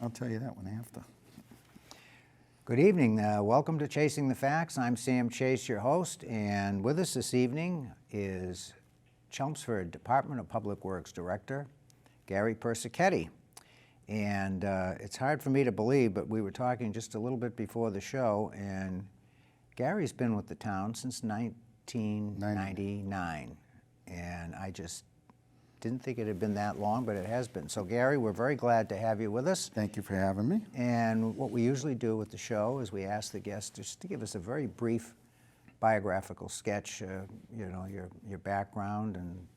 I'll tell you that one after. Good evening. Welcome to Chasing the Facts. I'm Sam Chase, your host, and with us this evening is Chelmsford Department of Public Works Director, Gary Persichetti. And it's hard for me to believe, but we were talking just a little bit before the show, and Gary's been with the town since 1999. And I just didn't think it had been that long, but it has been. So Gary, we're very glad to have you with us. Thank you for having me. And what we usually do with the show is we ask the guests just to give us a very brief biographical sketch, your background and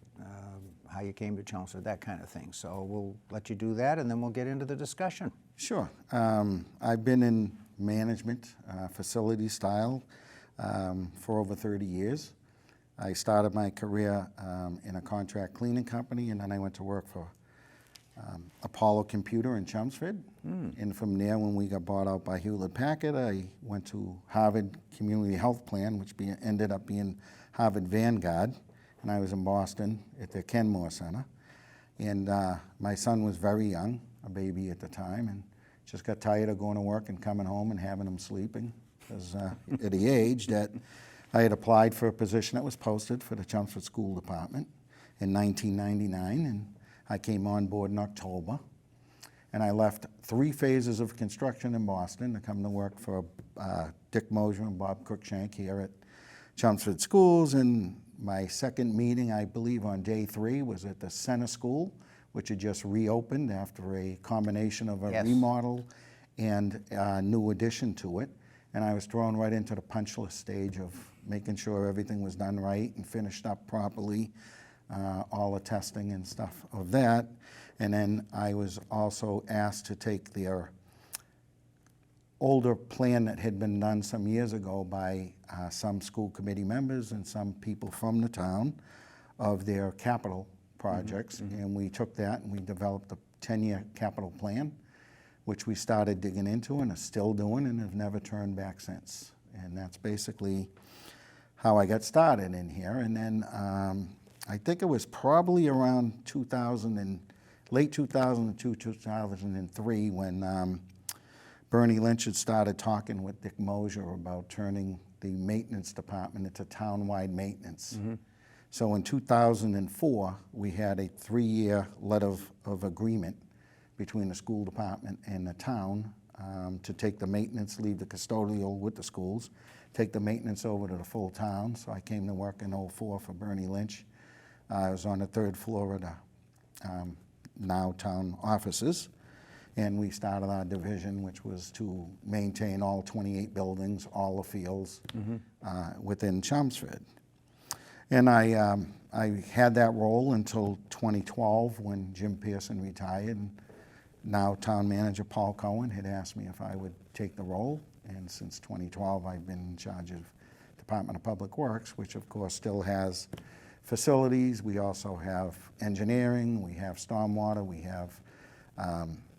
how you came to Chelmsford, that kind of thing. So we'll let you do that, and then we'll get into the discussion. Sure. I've been in management, facility style, for over 30 years. I started my career in a contract cleaning company, and then I went to work for Apollo Computer in Chelmsford. And from there, when we got bought out by Hewlett-Packard, I went to Harvard Community Health Plan, which ended up being Harvard Vanguard. And I was in Boston at the Kenmore Center. And my son was very young, a baby at the time, and just got tired of going to work and coming home and having him sleeping. Because at the age that I had applied for a position that was posted for the Chelmsford School Department in 1999, and I came on board in October. And I left 3 phases of construction in Boston to come to work for Dick Mosier and Bob Cruikshank here at Chelmsford Schools. And my second meeting, I believe on day 3, was at the Center School, which had just reopened after a combination of a remodel and a new addition to it. And I was thrown right into the punch list stage of making sure everything was done right and finished up properly, all the testing and stuff of that. And then I was also asked to take their older plan that had been done some years ago by some school committee members and some people from the town of their capital projects. And we took that and we developed a 10-year capital plan, which we started digging into and are still doing and have never turned back since. And that's basically how I got started in here. And then I think it was probably around late 2002, 2003 when Bernie Lynch had started talking with Dick Mosier about turning the maintenance department into town-wide maintenance. So in 2004, we had a 3-year letter of agreement between the school department and the town to take the maintenance, leave the custodial with the schools, take the maintenance over to the full town. So I came to work in 2004 for Bernie Lynch. I was on the 3rd floor of the now town offices. And we started our division, which was to maintain all 28 buildings, all the fields within Chelmsford. And I had that role until 2012 when Jim Pearson retired. And now town manager Paul Cohen had asked me if I would take the role. And since 2012, I've been in charge of Department of Public Works, which of course still has facilities. We also have engineering, we have stormwater, we have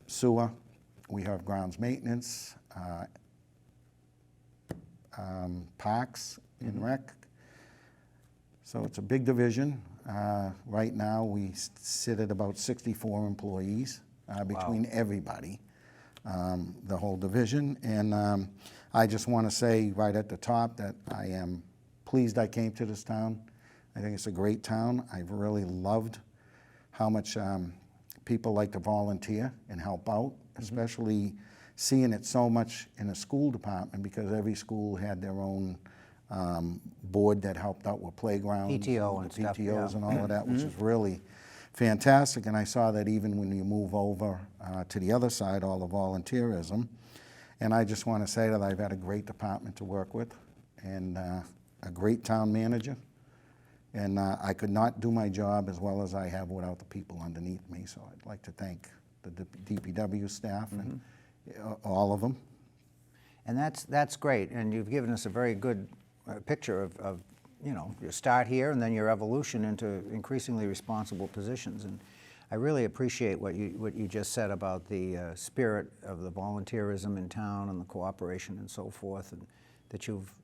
sewer, we have grounds maintenance, parks and rec. So it's a big division. Right now we sit at about 64 employees between everybody, the whole division. And I just want to say right at the top that I am pleased I came to this town. I think it's a great town. I've really loved how much people like to volunteer and help out, especially seeing it so much in the school department, because every school had their own board that helped out with playgrounds, PTO and stuff, PTOs and all of that, which is really fantastic. And I saw that even when you move over to the other side, all the volunteerism. And I just want to say that I've had a great department to work with and a great town manager. And I could not do my job as well as I have without the people underneath me. So I'd like to thank the DPW staff and all of them. And that's great. And you've given us a very good picture of your start here and then your evolution into increasingly responsible positions. And I really appreciate what you just said about the spirit of the volunteerism in town and the cooperation and so forth, and that you've,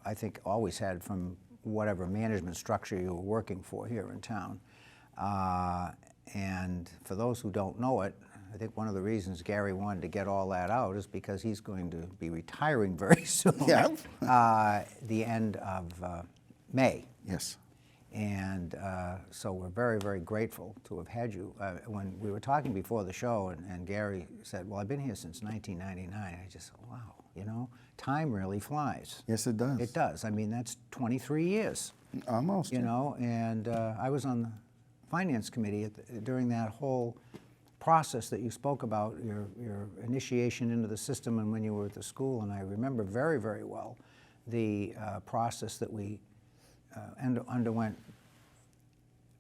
I think, always had from whatever management structure you were working for here in town. And for those who don't know it, I think one of the reasons Gary wanted to get all that out is because he's going to be retiring very soon. Yeah. The end of May. Yes. And so we're very, very grateful to have had you. When we were talking before the show, and Gary said, well, I've been here since 1999, I just thought, wow, you know, time really flies. Yes, it does. It does. I mean, that's 23 years. Almost. You know, and I was on the Finance Committee during that whole process that you spoke about, your initiation into the system and when you were at the school, and I remember very, very well the process that we underwent.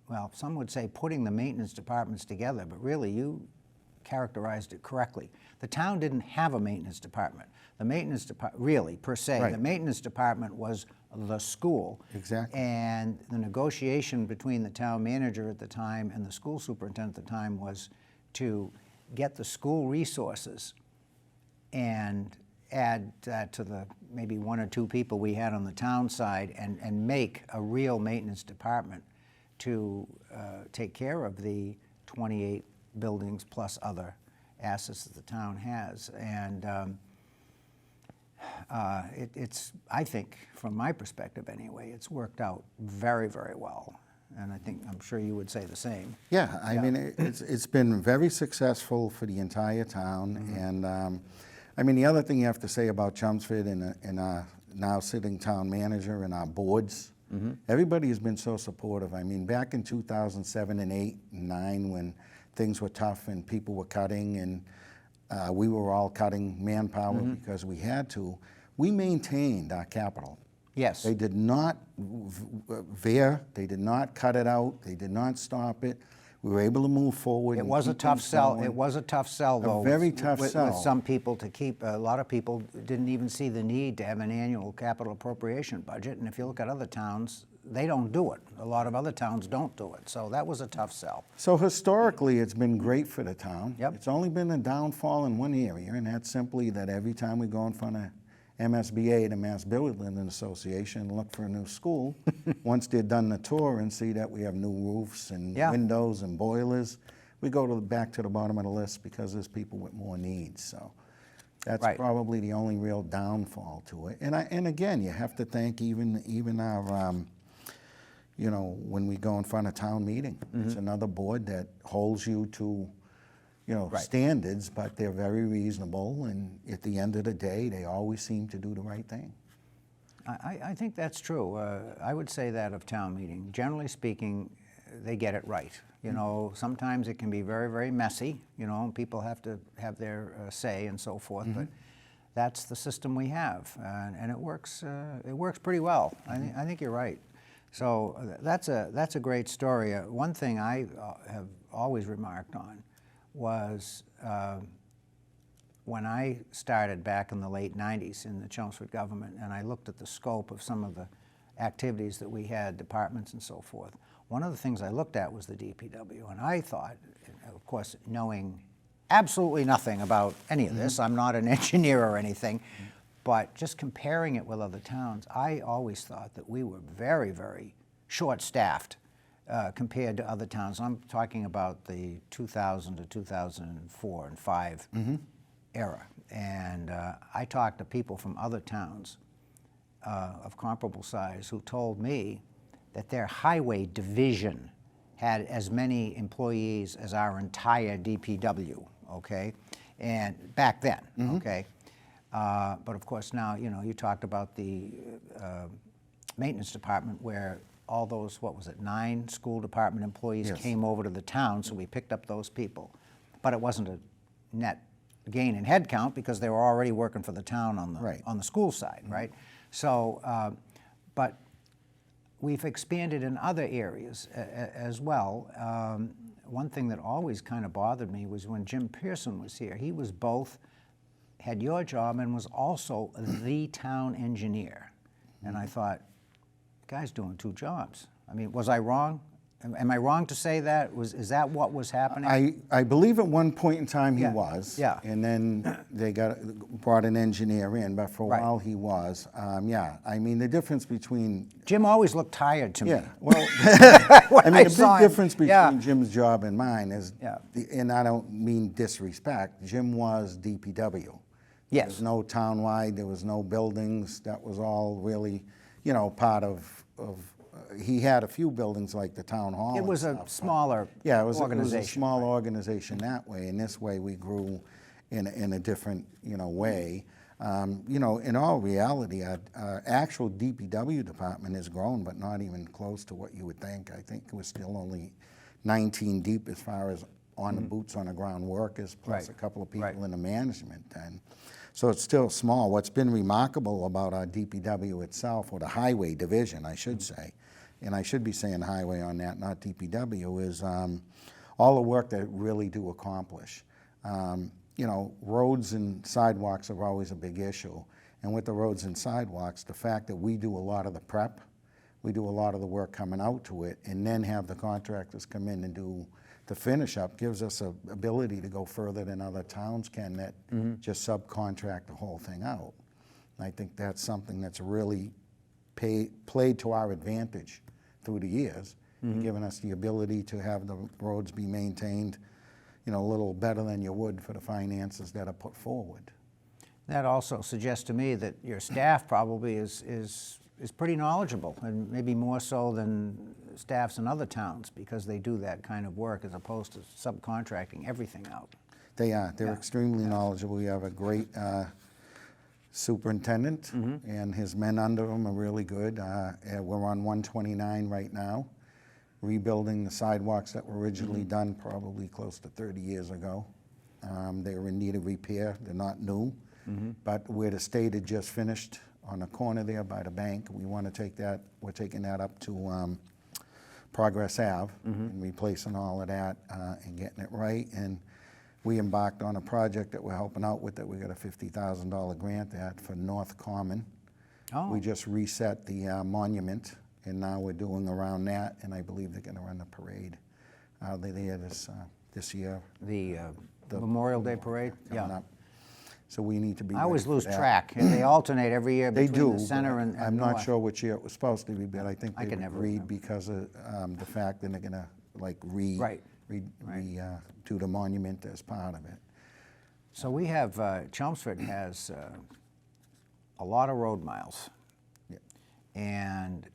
Well, some would say putting the maintenance departments together, but really you characterized it correctly. The town didn't have a maintenance department. The maintenance department, really, per se, Right. the maintenance department was the school. Exactly. And the negotiation between the town manager at the time and the school superintendent at the time was to get the school resources and add that to the maybe 1 or 2 people we had on the town side and make a real maintenance department to take care of the 28 buildings plus other assets that the town has. And it's, I think, from my perspective anyway, it's worked out very, very well. And I'm sure you would say the same. Yeah, I mean, it's been very successful for the entire town. And I mean, the other thing you have to say about Chelmsford and our now sitting town manager and our boards, everybody has been so supportive. I mean, back in 2007 and 8 and 9 when things were tough and people were cutting and we were all cutting manpower because we had to, we maintained our capital. Yes. They did not veer, they did not cut it out, they did not stop it. We were able to move forward. It was a tough sell. It was a tough sell, though. A very tough sell. With some people to keep. A lot of people didn't even see the need to have an annual capital appropriation budget. And if you look at other towns, they don't do it. A lot of other towns don't do it. So that was a tough sell. So historically, it's been great for the town. Yep. It's only been a downfall in one area, and that's simply that every time we go in front of MSBA, the Mass Building Association, and look for a new school, once they're done the tour and see that we have new roofs and windows and boilers, we go back to the bottom of the list because there's people with more needs. So that's probably the only real downfall to it. And again, you have to thank even our, you know, when we go in front of town meeting, it's another board that holds you to, you know, standards, but they're very reasonable, and at the end of the day, they always seem to do the right thing. I think that's true. I would say that of town meeting. Generally speaking, they get it right. You know, sometimes it can be very, very messy, you know, and people have to have their say and so forth, but that's the system we have, and it works pretty well. I think you're right. So that's a great story. One thing I have always remarked on was when I started back in the late 90s in the Chelmsford government, and I looked at the scope of some of the activities that we had, departments and so forth, one of the things I looked at was the DPW, and I thought, of course, knowing absolutely nothing about any of this, I'm not an engineer or anything, but just comparing it with other towns, I always thought that we were very, very short-staffed compared to other towns. I'm talking about the 2000 to 2004 and 5 era. And I talked to people from other towns of comparable size who told me that their highway division had as many employees as our entire DPW, okay? And back then, okay? But of course now, you know, you talked about the maintenance department where all those, what was it, 9 school department employees came over to the town, so we picked up those people. But it wasn't a net gain in headcount because they were already working for the town on the school side, right? So, but we've expanded in other areas as well. One thing that always kind of bothered me was when Jim Pearson was here. He was both, had your job and was also the town engineer. And I thought, the guy's doing 2 jobs. I mean, was I wrong? Am I wrong to say that? Is that what was happening? I believe at one point in time he Yeah, was. yeah. And then they brought an engineer in, but for a Right. while he was. Yeah, I mean, the difference between, Jim always looked tired to me. yeah, well, When I mean, the saw big him. difference between Yeah. Jim's job and mine is, Yeah. and I don't mean disrespect, Jim was DPW. There Yes. was no townwide, there was no buildings, that was all really, you know, part of he had a few buildings like the town hall. It and was a stuff, but- smaller Yeah, it was a organization. small organization that way, and this way we grew in a different, you know, way. You know, in all reality, our actual DPW department has grown, but not even close to what you would think. I think we're still only 19 deep as far as on the boots on the ground workers, plus Right. a couple of people Right. in the management. And so it's still small. What's been remarkable about our DPW itself, or the highway division, I should say, and I should be saying highway on that, not DPW, is all the work that really do accomplish. You know, roads and sidewalks are always a big issue. And with the roads and sidewalks, the fact that we do a lot of the prep, we do a lot of the work coming out to it, and then have the contractors come in and do the finish up gives us a ability to go further than other towns can that just subcontract the whole thing out. And I think that's something that's really played to our advantage through the years, giving us the ability to have the roads be maintained, you know, a little better than you would for the finances that are put forward. That also suggests to me that your staff probably is pretty knowledgeable, and maybe more so than staffs in other towns, because they do that kind of work as opposed to subcontracting everything out. They are. They're Yeah. extremely knowledgeable. We have a great superintendent, and his men under him are really good. We're on 129 right now, rebuilding the sidewalks that were originally done probably close to 30 years ago. They were in need of repair. They're not new, but where the state had just finished on the corner there by the bank, we want to take that, we're taking that up to Progress Ave and replacing all of that and getting it right. And we embarked on a project that we're helping out with that we got a $50,000 grant at for North Common. Oh. We just reset the monument, and now we're doing around that, and I believe they're going to run a parade there this year. The Memorial Day Parade? Coming up. So we need to be I always ready for lose that. track, and they alternate every year They between do. the center but and I'm not north. sure which year it was supposed to be, but I think I they can never agreed remember. because of the fact that they're going to like do the monument as part of it. So we have, Chelmsford has a lot of road miles. Yeah. And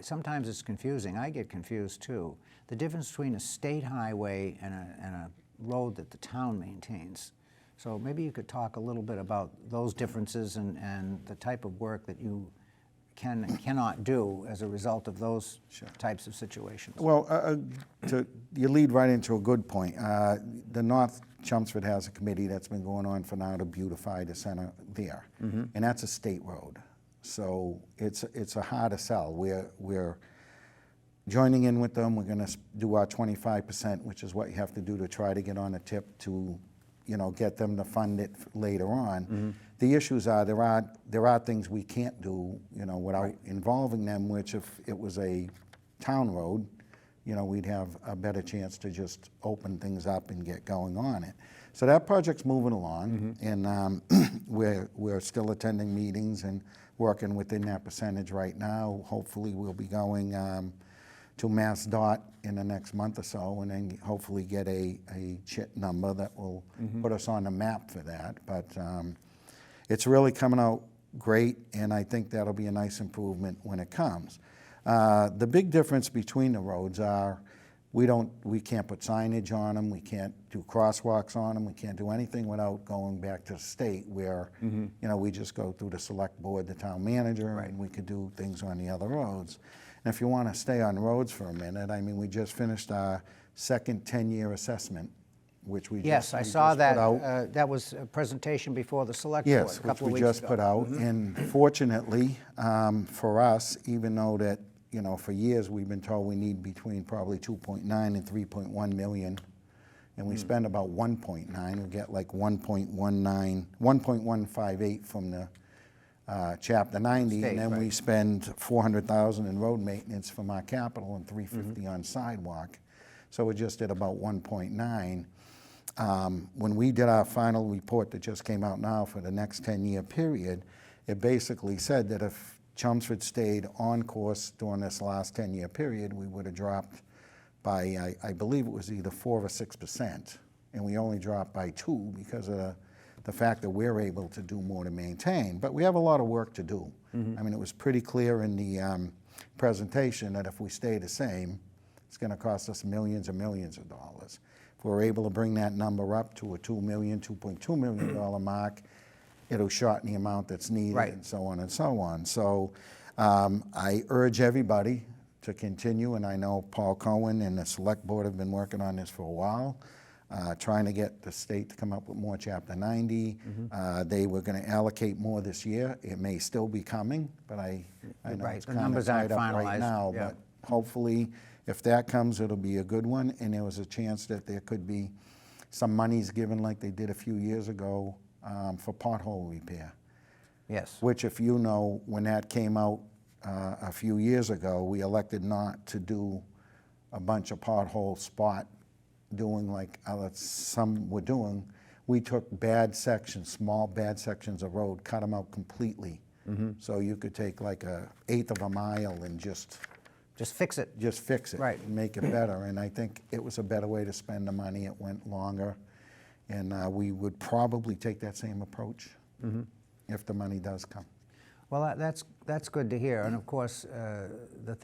sometimes it's confusing. I get confused too. The difference between a state highway and a road that the town maintains. So maybe you could talk a little bit about those differences and the type of work that you can and cannot do as a result of those types of situations. Well, you lead right into a good point. The North Chelmsford has a committee that's been going on for now to beautify the center there, and that's a state road. So it's a harder sell. We're joining in with them. We're going to do our 25%, which is what you have to do to try to get on a tip to, you know, get them to fund it later on. The issues are there are things we can't do, you know, without involving them. Which if it was a town road, you know, we'd have a better chance to just open things up and get going on it. So that project's moving along, and we're still attending meetings and working within that percentage right now. Hopefully, we'll be going to MassDOT in the next month or so, and then hopefully get a chit number that will put us on the map for that. But it's really coming out great, and I think that'll be a nice improvement when it comes. The big difference between the roads are we can't put signage on them, we can't do crosswalks on them, we can't do anything without going back to the state where you know, we just go through the select board, the town manager, and we could do things on the other roads. And if you want to stay on roads for a minute, I mean, we just finished our second 10-year assessment, which we Yes, I just saw put that. out. That was a presentation before the select board Yes, a which couple of we weeks just ago. put out. And fortunately, for us, even though that, you know, for years we've been told we need between probably 2.9 and 3.1 million, and we spend about 1.9, we get like 1.19, 1.158 from the Chapter 90, State, and then we right. spend $400,000 in road maintenance from our capital and $350 on sidewalk. So we're just at about 1.9. When we did our final report that just came out now for the next 10-year period, it basically said that if Chelmsford stayed on course during this last 10-year period, we would have dropped by, I believe it was either 4 or 6%, and we only dropped by 2 because of the fact that we're able to do more to maintain. But we have a lot of work to do. I mean, it was pretty clear in the presentation that if we stay the same, it's going to cost us millions and millions of dollars. If we're able to bring that number up to a $2 million, $2.2 million mark, it'll shorten the amount that's needed, Right. and so on and so on. So I urge everybody to continue, and I know Paul Cohen and the Select Board have been working on this for a while, trying to get the state to come up with more Chapter 90. They were going to allocate more this year. It may still be coming, but I know Right, it's the kind of numbers aren't tied up right finalized, now. yeah. But hopefully, if that comes, it'll be a good one, and there was a chance that there could be some monies given like they did a few years ago for pothole repair. Yes. Which, if you know, when that came out a few years ago, we elected not to do a bunch of pothole spot doing like some were doing. We took bad sections, small bad sections of road, cut them out completely. So you could take like 1/8 of a mile and just fix it. fix it, Right. and make it better. And I think it was a better way to spend the money. It went longer, and we would probably take that same approach if the money does come. Well, that's good to hear. And of course, the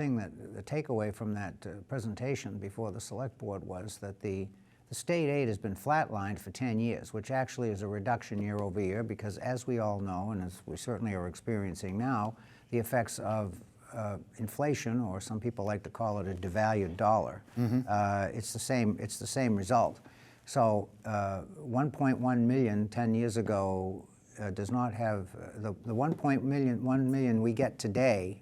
takeaway from that presentation before the Select Board was that the state aid has been flatlined for 10 years, which actually is a reduction year over year because, as we all know, and as we certainly are experiencing now, the effects of inflation, or some people like to call it a devalued dollar, it's the same result. So 1.1 million 10 years ago does not have, the 1 million we get today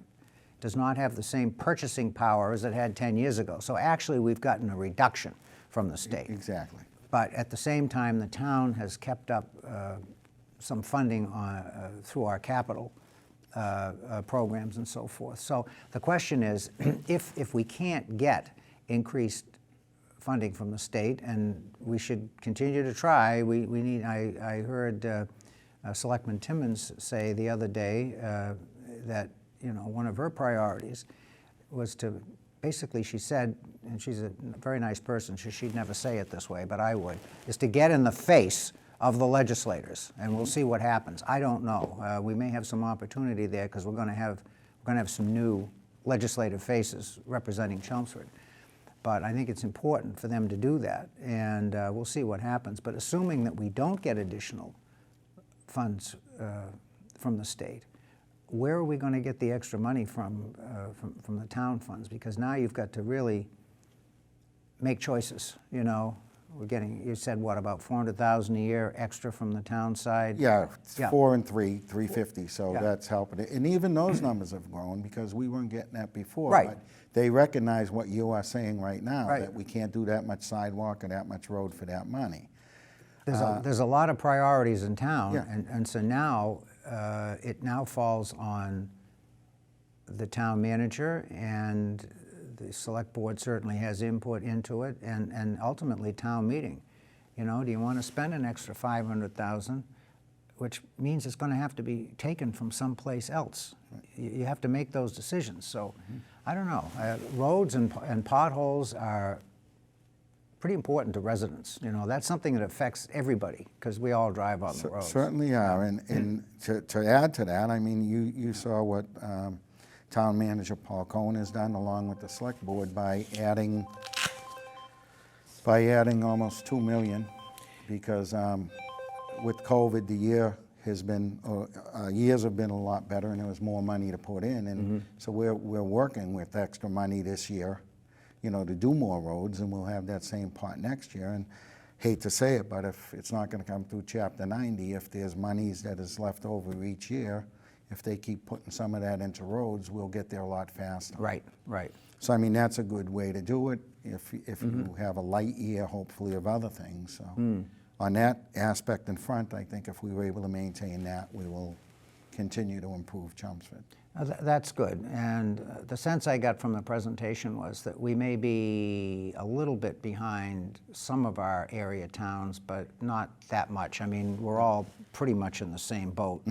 does not have the same purchasing power as it had 10 years ago. So actually we've gotten a reduction from the state. Exactly. But at the same time, the town has kept up some funding through our capital programs and so forth. So the question is, if we can't get increased funding from the state, and we should continue to try, we need, I heard Selectman Timmons say the other day that, you know, one of her priorities was to, basically she said, and she's a very nice person, she'd never say it this way, but I would, is to get in the face of the legislators, and we'll see what happens. I don't know. We may have some opportunity there because we're going to have some new legislative faces representing Chelmsford. But I think it's important for them to do that, and we'll see what happens. But assuming that we don't get additional funds from the state, where are we going to get the extra money from the town funds? Because now you've got to really make choices, you know. We're getting, you said, what, about $400,000 a year extra from the town side? Yeah, Yeah. 4 and 3, 350. So Yeah. that's helping it. And even those numbers have grown because we weren't getting that before. Right. But they recognize what you are saying right now, Right. that we can't do that much sidewalk or that much road for that money. There's a lot of priorities in town, Yeah. and so now it now falls on the town manager, and the select board certainly has input into it, and ultimately town meeting. You know, do you want to spend an extra $500,000, which means it's going to have to be taken from someplace else? You have to make those decisions. So I don't know. Roads and potholes are pretty important to residents. You know, that's something that affects everybody because we all drive on the roads. Certainly are. And to add to that, I mean, you saw what Town Manager Paul Cohen has done along with the Select Board by adding almost $2 million, because with COVID, the year has been, years have been a lot better, and there was more money to put in, and so we're working with extra money this year, you know, to do more roads, and we'll have that same pot next year. And hate to say it, but if it's not going to come through Chapter 90, if there's monies that is left over each year, if they keep putting some of that into roads, we'll get there a lot faster. Right, right. So I mean, that's a good way to do it if you have a light year, hopefully, of other things. So on that aspect in front, I think if we were able to maintain that, we will continue to improve Chelmsford. That's good. And the sense I got from the presentation was that we may be a little bit behind some of our area towns, but not that much. I mean, we're all pretty much in the same boat.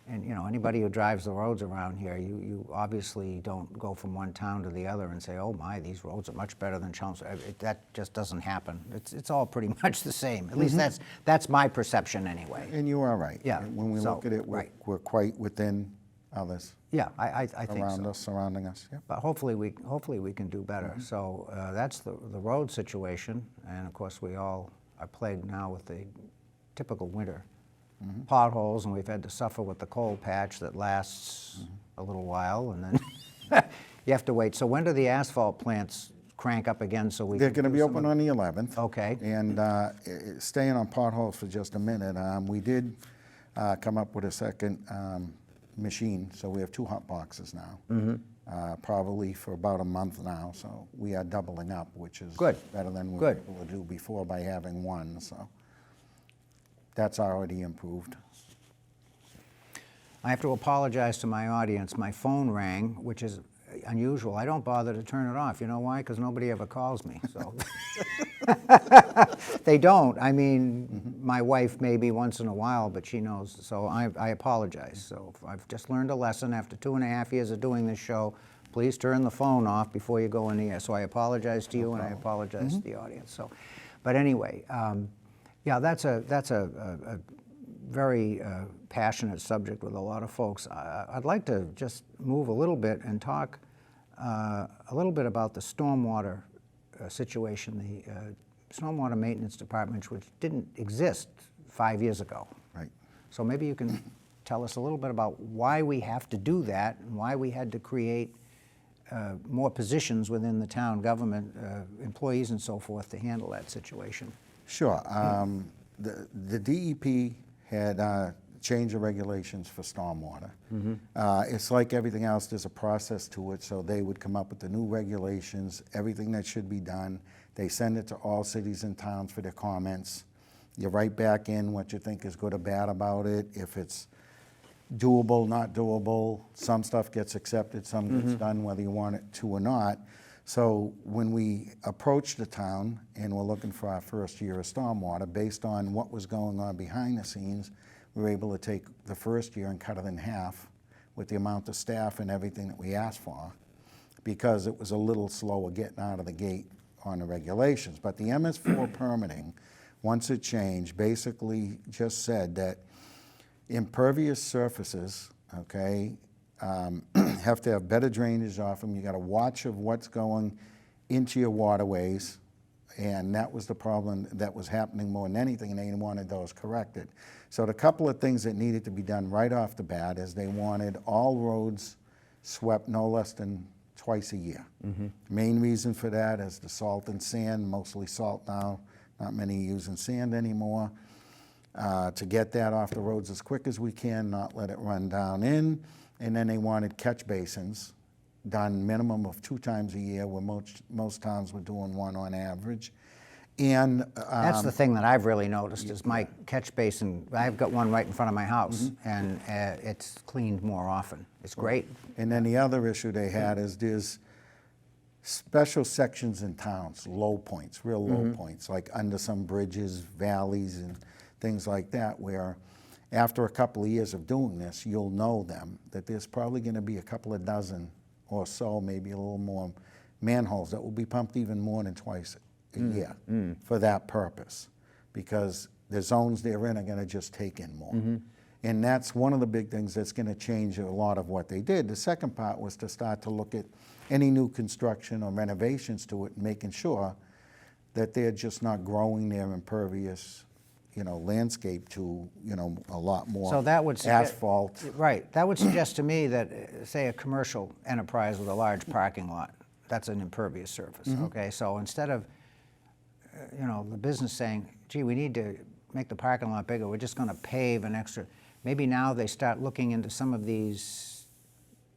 And you know, anybody who drives the roads around here, you obviously don't go from one town to the other and say, oh my, these roads are much better than Chelmsford. That just doesn't happen. It's all pretty much the same. At least that's my perception anyway. And you are right. Yeah. When we So, look at it, right. we're quite within others Yeah, I think around so. us, surrounding us. Yeah. But hopefully we can do better. So that's the road situation, and of course we all are plagued now with the typical winter potholes, and we've had to suffer with the cold patch that lasts a little while, and then you have to wait. So when do the asphalt plants crank up again? So They're going to be open on the 11th. Okay. And staying on potholes for just a minute, we did come up with a second machine, so we have 2 hot boxes now. Probably for about a month now, so we are doubling up, which is Good. better than we Good. were able to do before by having one. So that's already improved. I have to apologize to my audience. My phone rang, which is unusual. I don't bother to turn it off. You know why? Because nobody ever calls me. So they don't. I mean, my wife maybe once in a while, but she knows. So I apologize. So I've just learned a lesson after 2.5 years of doing this show. Please turn the phone off before you go in the air. So I apologize to you, and I apologize to the audience. So, but anyway, yeah, that's a very passionate subject with a lot of folks. I'd like to just move a little bit and talk a little bit about the stormwater situation, the stormwater maintenance department, which didn't exist 5 years ago. Right. So maybe you can tell us a little bit about why we have to do that and why we had to create more positions within the town government, employees and so forth, to handle that situation. Sure. The DEP had changed the regulations for stormwater. It's like everything else, there's a process to it, so they would come up with the new regulations, everything that should be done. They send it to all cities and towns for their comments. You write back in what you think is good or bad about it, if it's doable, not doable. Some stuff gets accepted, some gets done whether you want it to or not. So when we approached the town and we're looking for our first year of stormwater, based on what was going on behind the scenes, we were able to take the first year and cut it in half with the amount of staff and everything that we asked for, because it was a little slower getting out of the gate on the regulations. But the MS4 permitting, once it changed, basically just said that impervious surfaces, okay, have to have better drainage off them. You got to watch of what's going into your waterways, and that was the problem that was happening more than anything, and they wanted those corrected. So the couple of things that needed to be done right off the bat is they wanted all roads swept no less than twice a year. Main reason for that is the salt and sand, mostly salt now, not many using sand anymore. To get that off the roads as quick as we can, not let it run down in. And then they wanted catch basins done minimum of 2 times a year, where most towns were doing 1 on average. And That's the thing that I've really noticed is my catch basin. I've got one right in front of my house, and it's cleaned more often. It's great. And then the other issue they had is there's special sections in towns, low points, real low points, like under some bridges, valleys, and things like that, where after a couple of years of doing this, you'll know them, that there's probably going to be a couple of dozen or so, maybe a little more, manholes that will be pumped even more than twice a year for that purpose, because the zones they're in are going to just take in more. And that's one of the big things that's going to change a lot of what they did. The second part was to start to look at any new construction or renovations to it, and making sure that they're just not growing their impervious, landscape to, a lot more So that would asphalt. Right. That would suggest to me that, say, a commercial enterprise with a large parking lot, that's an impervious surface, okay? So instead of, the business saying, gee, we need to make the parking lot bigger, we're just going to pave an extra, maybe now they start looking into some of these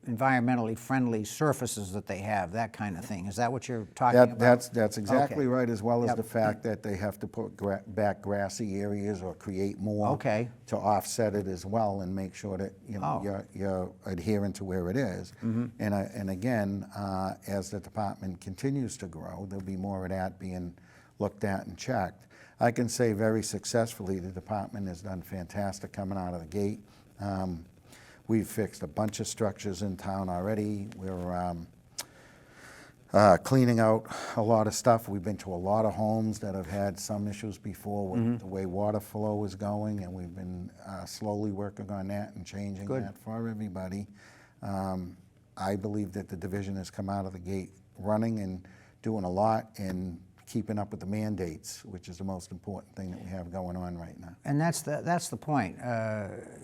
environmentally friendly surfaces that they have, that kind of thing. Is that what you're talking about? That's exactly Okay. right, as well as Yep. the fact that they have to put back grassy areas or create more Okay. to offset it as well and make sure that you're adhering to where it is. And again, as the department continues to grow, there'll be more of that being looked at and checked. I can say very successfully the department has done fantastic coming out of the gate. We've fixed a bunch of structures in town already. We're cleaning out a lot of stuff. We've been to a lot of homes that have had some issues before with the way water flow is going, and we've been slowly working on that and changing that for everybody. I believe that the division has come out of the gate running and doing a lot and keeping up with the mandates, which is the most important thing that we have going on right now. And that's the point.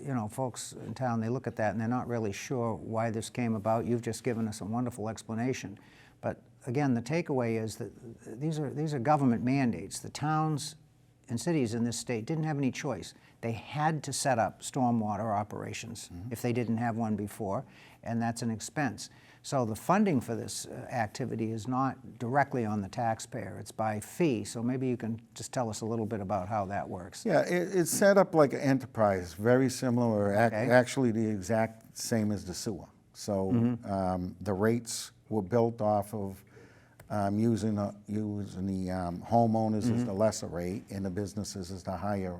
You know, folks in town, they look at that and they're not really sure why this came about. You've just given us a wonderful explanation. But again, the takeaway is that these are government mandates. The towns and cities in this state didn't have any choice. They had to set up stormwater operations if they didn't have one before, and that's an expense. So the funding for this activity is not directly on the taxpayer, it's by fee. So maybe you can just tell us a little bit about how that works. Yeah, it's set up like an enterprise, very similar, or Okay. actually the exact same as the sewer. So the rates were built off of using the homeowners as the lesser rate and the businesses as the higher,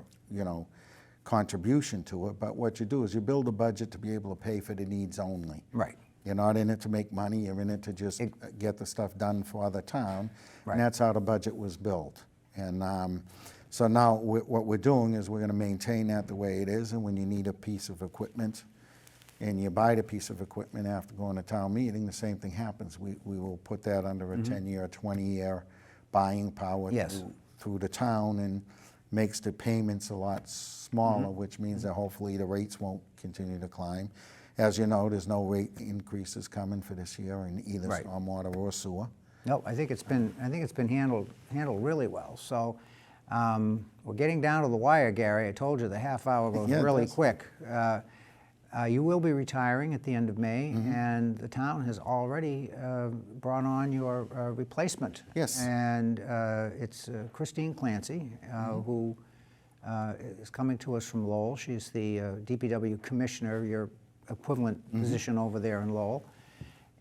contribution to it. But what you do is you build a budget to be able to pay for the needs only. Right. You're not in it to make money, you're in it to just get the stuff done for the town. Right. And that's how the budget was built. And so now what we're doing is we're gonna maintain that the way it is, and when you need a piece of equipment and you buy the piece of equipment after going to town meeting, the same thing happens. We will put that under a 10-year, 20-year buying power Yes. through the town, and makes the payments a lot smaller, which means that hopefully the rates won't continue to climb. As you know, there's no rate increases coming for this year in either Right. stormwater or sewer. No, I think it's been handled really well. So we're getting down to the wire, Gary. I told you the half hour goes Yeah, it really does. quick. You will be retiring at the end of May, and the town has already brought on your replacement. Yes. And it's Christine Clancy, who is coming to us from Lowell. She's the DPW commissioner, your equivalent position over there in Lowell.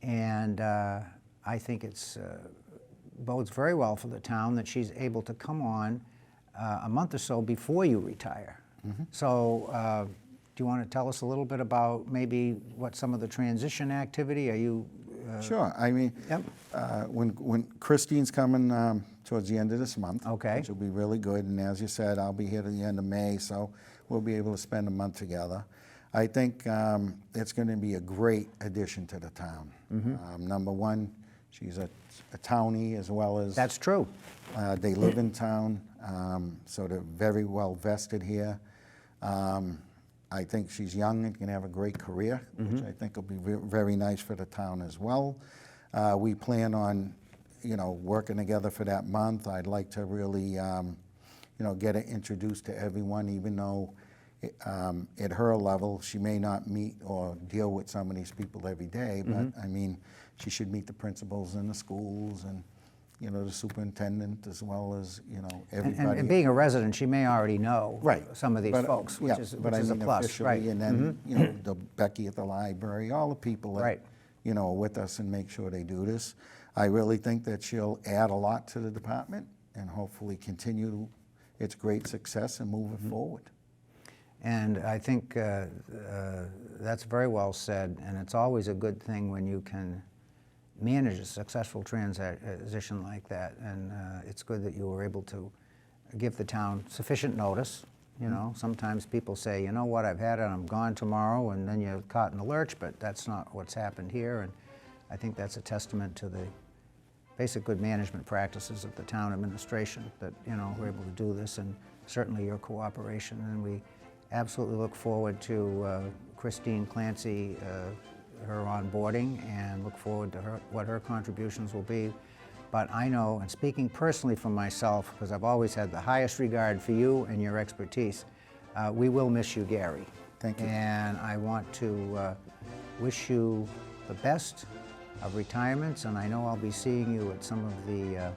And I think it's bodes very well for the town that she's able to come on a month or so before you retire. So do you want to tell us a little bit about maybe what some of the transition activity, are you? Sure, I mean, Yep. when Christine's coming towards the end of this month, Okay. which will be really good, and as you said, I'll be here to the end of May, so we'll be able to spend a month together. I think it's going to be a great addition to the town. Number one, she's a townie as well as... That's true. They live in town, so they're very well vested here. I think she's young and can have a great career, which I think will be very nice for the town as well. We plan on, working together for that month. I'd like to really, get it introduced to everyone, even though at her level, she may not meet or deal with some of these people every day, but I mean, she should meet the principals in the schools and, the superintendent, as well as, everybody. And being a resident, she may already know Right. some of these But, folks, which yeah, is but I a mean plus. officially, Right. and then, the Becky at the library, all the people that, Right. are with us and make sure they do this. I really think that she'll add a lot to the department and hopefully continue its great success and move it forward. And I think that's very well said, and it's always a good thing when you can manage a successful transition like that, and it's good that you were able to give the town sufficient notice. Sometimes people say, you know what, I've had it, I'm gone tomorrow, and then you're caught in the lurch, but that's not what's happened here, and I think that's a testament to the basic good management practices of the town administration that, we're able to do this, and certainly your cooperation, and we absolutely look forward to Christine Clancy, her onboarding, and look forward to what her contributions will be. But I know, and speaking personally for myself, because I've always had the highest regard for you and your expertise, we will miss you, Gary. Thank you. And I want to wish you the best of retirements, and I know I'll be seeing you at some of the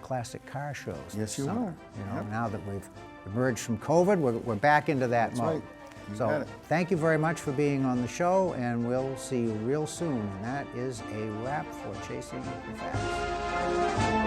classic car shows. Yes, this you summer. will. You know, Yep. now that we've emerged from COVID, we're back into that That's mode. right. You got So it. thank you very much for being on the show, and we'll see you real soon. And that is a wrap for Chasing the Facts.